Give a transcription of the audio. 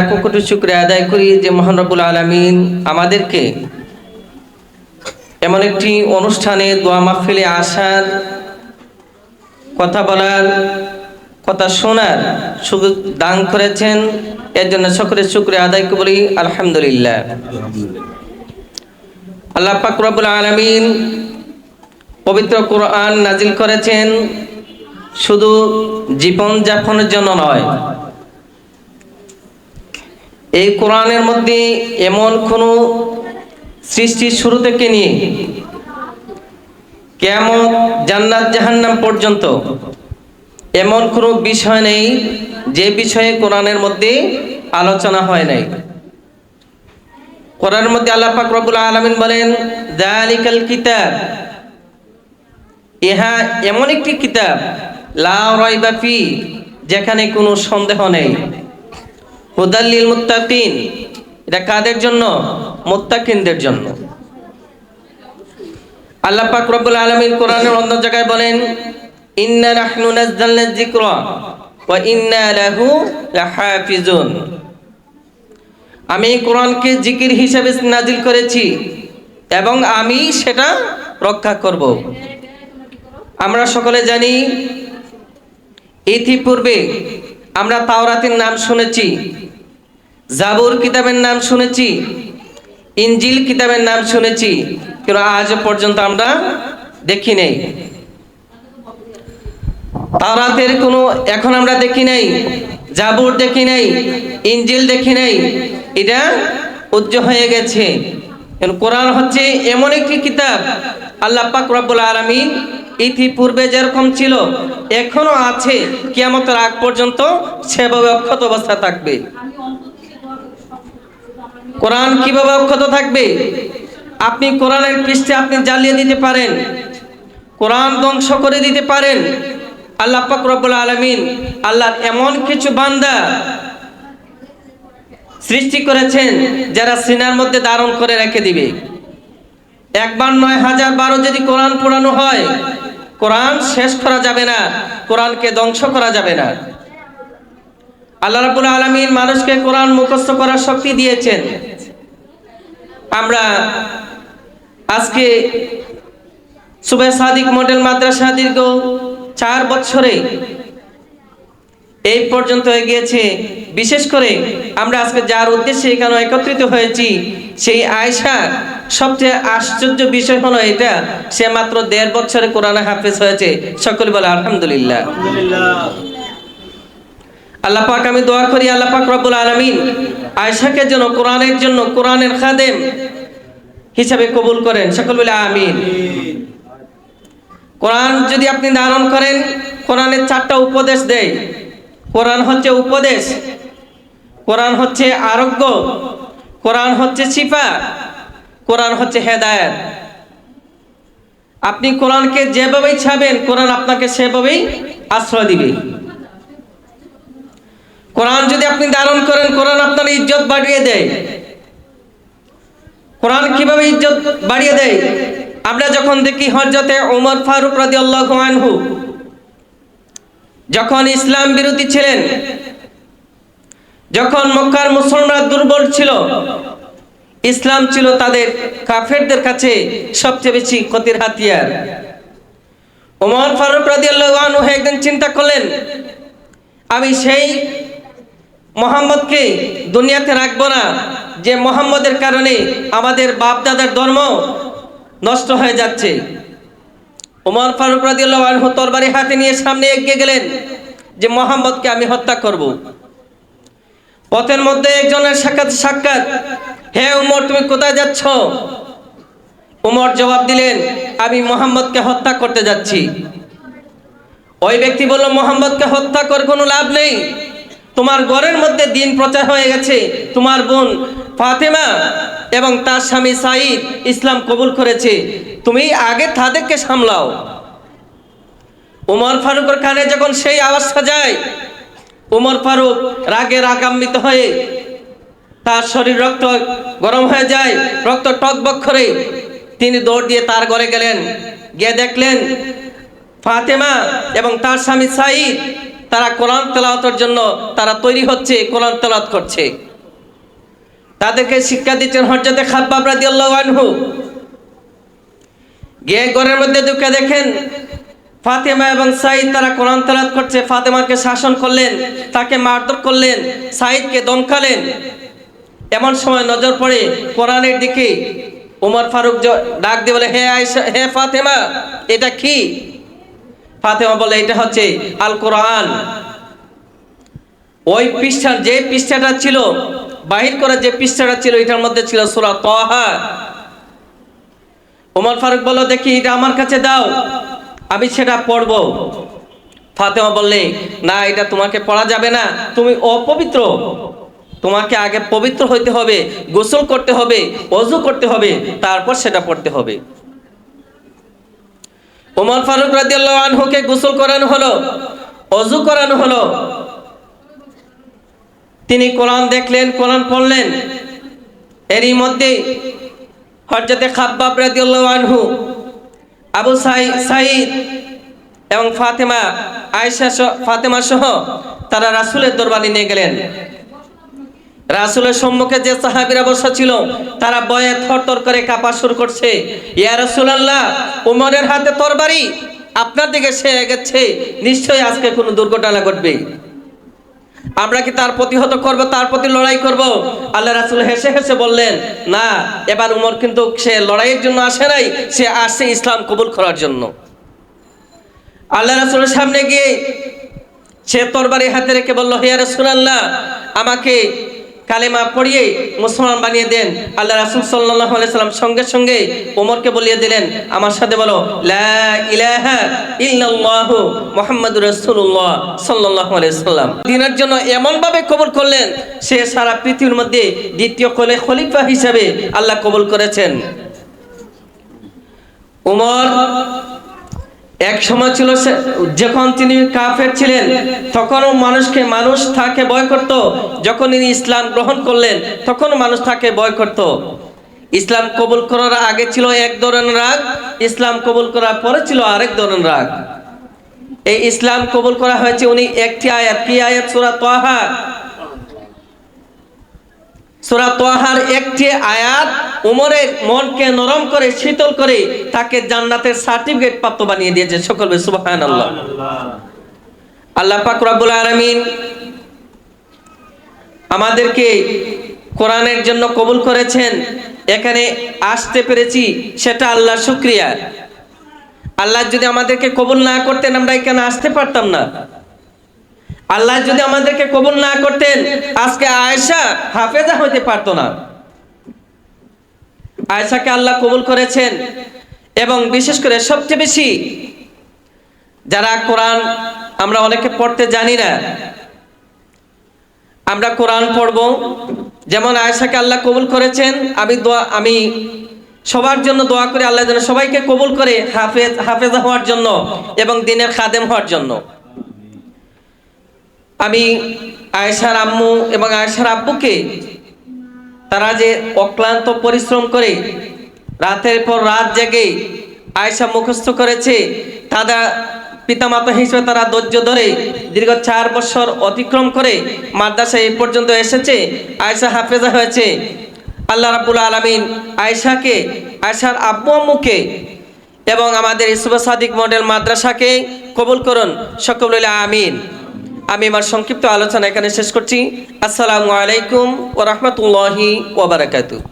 লাখো কোটি শুকরিয়া আদায় করি যে মহান রব্বুল আলামিন আমাদেরকে এমন একটি অনুষ্ঠানে দোয়া মাহফিলে আসার, কথা বলার, কথা শোনার সুযোগ দান করেছেন। এর জন্য সকলের শুকরিয়া আদায় করি আলহামদুলিল্লাহ। আল্লাহ পাক রব্বুল আলামিন পবিত্র কোরআন নাজিল করেছেন শুধু জীবন যাপনের জন্য নয়। এই কোরআনের মধ্যে এমন কোনো সৃষ্টির শুরু থেকে নিয়ে কিয়ামত, জান্নাত জাহান্নাম পর্যন্ত এমন কোনো বিষয় নেই যে বিষয়ে কোরআনের মধ্যে আলোচনা হয় নাই। কোরআনের মধ্যে আল্লাহ পাক রব্বুল আলামিন বলেন, যালিকাল কিতাব, ইহা এমন একটি কিতাব, লা রাইবা ফি, যেখানে কোনো সন্দেহ নেই। হুদাল লিল মুত্তাকিন, এটা কাদের জন্য? মুত্তাকিনদের জন্য। আল্লাহ পাক রব্বুল আলামিন কোরআনের অন্য জায়গায় বলেন, ইন্না নাহনু নাযালনা যিকরা ওয়া ইন্না লাহু লাহাফিজুন, আমি কোরআনকে জিকির হিসেবে নাজিল করেছি এবং আমি সেটা রক্ষা করব। আমরা সকলে জানি ইতিপূর্বে আমরা তাওরাতের নাম শুনেছি, জাবুর কিতাবের নাম শুনেছি, ইনজিল কিতাবের নাম শুনেছি, কিন্তু আজ পর্যন্ত আমরা দেখি নাই তাওরাতের কোনো, এখন আমরা দেখি নাই, জাবুর দেখি নাই, ইনজিল দেখি নাই। এটা উজ্জ্বল হয়ে গেছে। কোরআন হচ্ছে এমন একটি কিতাব, আল্লাহ পাক রব্বুল আলামিন ইতিপূর্বে যেরকম ছিল এখনো আছে, কিয়ামতের আগ পর্যন্ত সেভাবে অক্ষত অবস্থায় থাকবে। কোরআন কিভাবে অক্ষত থাকবে? আপনি কোরআনের পৃষ্ঠে আপনি জ্বালিয়ে দিতে পারেন, কোরআন ধ্বংস করে দিতে পারেন। আল্লাহ পাক রব্বুল আলামিন আল্লাহর এমন কিছু বান্দা সৃষ্টি করেছেন যারা সিনার মধ্যে ধারণ করে রেখে দিবে। একবার নয়, হাজার বারো যদি কোরআন পড়ানো হয়, কোরআন শেষ করা যাবে না, কোরআনকে ধ্বংস করা যাবে না। আল্লাহ রাব্বুল আলামিন মানুষকে কোরআন মুখস্থ করার শক্তি দিয়েছেন। আমরা আজকে সুবে সাদিক মডেল মাদ্রাসা দীর্ঘ 4 বছরে এই পর্যন্ত হয়ে গিয়েছে। বিশেষ করে আমরা আজকে যার উদ্দেশ্যে এখানে একত্রিত হয়েছি, সেই আয়েশা, সবচেয়ে আশ্চর্য বিষয় হলো এটা, সে মাত্র 1.5 বছরে কোরআনে হাফেজ হয়েছে। সকলে বলে আলহামদুলিল্লাহ। আল্লাহ পাক, আমি দোয়া করি আল্লাহ পাক রব্বুল আলামিন আয়েশাকে যেন কোরআনের জন্য, কোরআনের খাদেম হিসাবে কবুল করেন। সকল বলে আমিন। কোরআন যদি আপনি ধারণ করেন, কোরআনের 4টা উপদেশ দেয়। কোরআন হচ্ছে উপদেশ, কোরআন হচ্ছে আরোগ্য, কোরআন হচ্ছে শিফা, কোরআন হচ্ছে হেদায়েত। আপনি কোরআনকে যেভাবেই ছাবেন, কোরআন আপনাকে সেভাবেই আশ্রয় দিবে। কোরআন যদি আপনি ধারণ করেন, কোরআন আপনার ইজ্জত বাড়িয়ে দেয়। কোরআন কিভাবে ইজ্জত বাড়িয়ে দেয়? আমরা যখন দেখি হযরতে ওমর ফারুক রাদিয়াল্লাহু আনহু যখন ইসলাম বিরোধী ছিলেন, যখন মক্কার মুসলমানরা দুর্বল ছিল, ইসলাম ছিল তাদের কাফেরদের কাছে সবচেয়ে বেশি ক্ষতির হাতিয়ার। ওমর ফারুক রাদিয়াল্লাহু আনহু একদিন চিন্তা করলেন, আমি সেই মুহাম্মদকে দুনিয়াতে রাখবো না যে মুহাম্মদের কারণে আমাদের বাপ দাদার ধর্ম নষ্ট হয়ে যাচ্ছে। ওমর ফারুক রাদিয়াল্লাহু আনহু তরবারি হাতে নিয়ে সামনে এগিয়ে গেলেন যে মুহাম্মদকে আমি হত্যা করব। পথের মধ্যে একজনের সাক্ষাৎ, হে ওমর, তুমি কোথায় যাচ্ছ? ওমর জবাব দিলেন, আমি মুহাম্মদকে হত্যা করতে যাচ্ছি। ওই ব্যক্তি বলল, মুহাম্মদকে হত্যা করে কোনো লাভ নেই, তোমার ঘরের মধ্যে দিন প্রচার হয়ে গেছে, তোমার বোন ফাতেমা এবং তার স্বামী সাঈদ ইসলাম কবুল করেছে, তুমি আগে তাদেরকে সামলাও। ওমর ফারুকের কানে যখন সেই আওয়াজটা যায়, ওমর ফারুক রাগে রাগান্বিত হয়ে তার শরীর রক্ত গরম হয়ে যায়, রক্ত টকবক করে তিনি দৌড় দিয়ে তার ঘরে গেলেন। গিয়ে দেখলেন ফাতেমা এবং তার স্বামী সাঈদ তারা কোরআন তেলাওয়াতের জন্য তারা তৈরি হচ্ছে, কোরআন তেলাওয়াত করছে। তাদেরকে শিক্ষা দিচ্ছেন হযরতে খাব্বাব রাদিয়াল্লাহু আনহু। গিয়ে ঘরের মধ্যে ঢুকে দেখেন ফাতেমা এবং সাঈদ তারা কোরআন তেলাওয়াত করছে। ফাতেমাকে শাসন করলেন, তাকে মারধর করলেন, সাঈদকে দমকালেন। এমন সময় নজর পড়ে কোরআনের দিকে। ওমর ফারুক ডাক দিয়ে বলে, হে আয়েশা, হে ফাতেমা, এটা কি? ফাতেমা বলে, এটা হচ্ছে আল কোরআন। ওই পৃষ্ঠার যে পৃষ্ঠাটা ছিল, বাহির করা যে পৃষ্ঠাটা ছিল, এটার মধ্যে ছিল সূরা তাহা। ওমর ফারুক বলল, দেখি এটা আমার কাছে দাও, আমি সেটা পড়ব। ফাতেমা বললে, না, এটা তোমাকে পড়া যাবে না, তুমি অপবিত্র, তোমাকে আগে পবিত্র হইতে হবে, গোসল করতে হবে, ওযু করতে হবে, তারপর সেটা পড়তে হবে। ওমর ফারুক রাদিয়াল্লাহু আনহুকে গোসল করানো হলো, ওযু করানো হলো। তিনি কোরআন দেখলেন, কোরআন পড়লেন। এরই মধ্যে হযরতে খাব্বাব রাদিয়াল্লাহু আনহু, আবু সাঈদ এবং ফাতেমা সহ তারা রাসূলের দরবারে নিয়ে গেলেন। রাসূলের সম্মুখে যে সাহাবীরা বসা ছিল তারা ভয়ে থরথর করে কাঁপা শুরু করছে। ইয়া রাসূলুল্লাহ, ওমরের হাতে তরবারি, আপনার দিকে সে এগোচ্ছে, নিশ্চয়ই আজকে কোনো দুর্ঘটনা ঘটবে। আমরা কি তার প্রতিহত করব, তার প্রতি লড়াই করব? আল্লাহ রাসূল হেসে হেসে বললেন, না, এবার উমর কিন্তু সে লড়াইয়ের জন্য আসে নাই, সে আসছে ইসলাম কবুল করার জন্য। আল্লাহ রাসূলের সামনে গিয়ে সে তরবারি হাতে রেখে বলল, হে রাসূলুল্লাহ, আমাকে কালেমা পড়িয়ে মুসলমান বানিয়ে দেন। আল্লাহ রাসূল সাল্লাল্লাহু আলাইহি সাল্লাম সঙ্গে সঙ্গে ওমরকে বলিয়ে দিলেন, আমার সাথে বলো, লা ইলাহা ইল্লাল্লাহু মুহাম্মাদুর রাসূলুল্লাহ সাল্লাল্লাহু আলাইহি সাল্লাম। দিনের জন্য এমন ভাবে কবুল করলেন, সে সারা পৃথিবীর মধ্যে দ্বিতীয় খলিফা হিসেবে আল্লাহ কবুল করেছেন। ওমর এক সময় ছিল যখন তিনি কাফের ছিলেন, তখনও মানুষ তাকে ভয় করত। যখন তিনি ইসলাম গ্রহণ করলেন, তখন মানুষ তাকে ভয় করত। ইসলাম কবুল করার আগে ছিল এক ধরনের রাগ, ইসলাম কবুল করার পরে ছিল আরেক ধরনের রাগ। এই ইসলাম কবুল করা হয়েছে উনি একটি আয়াত, কি আয়াত? সূরা তাহা। সূরা তাহার একটি আয়াত ওমরের মনকে নরম করে, শীতল করে, তাকে জান্নাতের সার্টিফিকেট প্রাপ্ত বানিয়ে দিয়েছে। সকল সুবহানাল্লাহ। আল্লাহ পাক রব্বুল আলামিন আমাদেরকে কোরআনের জন্য কবুল করেছেন। এখানে আসতে পেরেছি, সেটা আল্লাহর শুকরিয়া। আল্লাহ যদি আমাদেরকে কবুল না করতেন, আমরা এখানে আসতে পারতাম না। আল্লাহ যদি আমাদেরকে কবুল না করতেন, আজকে আয়েশা হাফেজা হইতে পারতো না। আয়েশাকে আল্লাহ কবুল করেছেন। এবং বিশেষ করে সবচেয়ে বেশি যারা কোরআন আমরা অনেকে পড়তে জানি না, আমরা কোরআন পড়ব, যেমন আয়েশাকে আল্লাহ কবুল করেছেন। আমি সবার জন্য দোয়া করি, আল্লাহ যেন সবাইকে কবুল করে হাফেজা হওয়ার জন্য এবং দ্বীনের খাদেম হওয়ার জন্য। আমি আয়েশার আম্মু এবং আয়েশার আব্বুকে, তারা যে অক্লান্ত পরিশ্রম করে রাতের পর রাত জেগে আয়েশা মুখস্থ করেছে, তারা পিতামাতা হিসেবে তারা ধৈর্য ধরে দীর্ঘ 4 বছর অতিক্রম করে মাদ্রাসায় এই পর্যন্ত এসেছে, আয়েশা হাফেজা হয়েছে। আল্লাহ রাব্বুল আলামিন আয়েশাকে, আয়েশার আব্বু আম্মুকে এবং আমাদের ইউসুফ সাদিক মডেল মাদ্রাসাকে কবুল করুন। সকলে বলে আমিন। আমি আমার সংক্ষিপ্ত আলোচনা এখানে শেষ করছি। আসসালামু আলাইকুম ওয়া রাহমাতুল্লাহি ওয়া বারাকাতুহু।